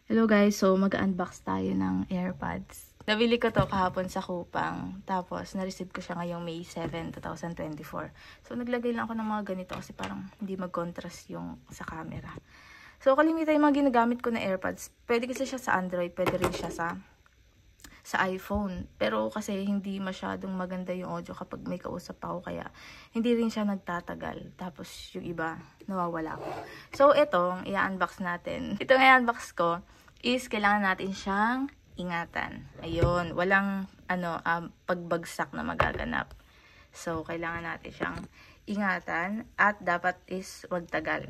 Hello guys, so mag-unbox tayo ng AirPods. Nabili ko to kahapon sa Kupang. Tapos, na-receive ko siya ngayong May 7, 2024. So, naglagay lang ako ng mga ganito kasi parang hindi mag-contrast yung sa camera. So, kalimitan yung mga ginagamit ko na AirPods. Pwede kasi siya sa Android, pwede rin siya sa iPhone. Pero kasi hindi masyadong maganda yung audio kapag may kausap ako, kaya hindi rin siya nagtatagal. Tapos yung iba, nawawala ko. So itong i-unbox natin. Itong i-unbox ko is kailangan natin siyang ingatan. Ayun, walang pagbagsak na magaganap. So kailangan natin siyang ingatan at dapat is wag tagal.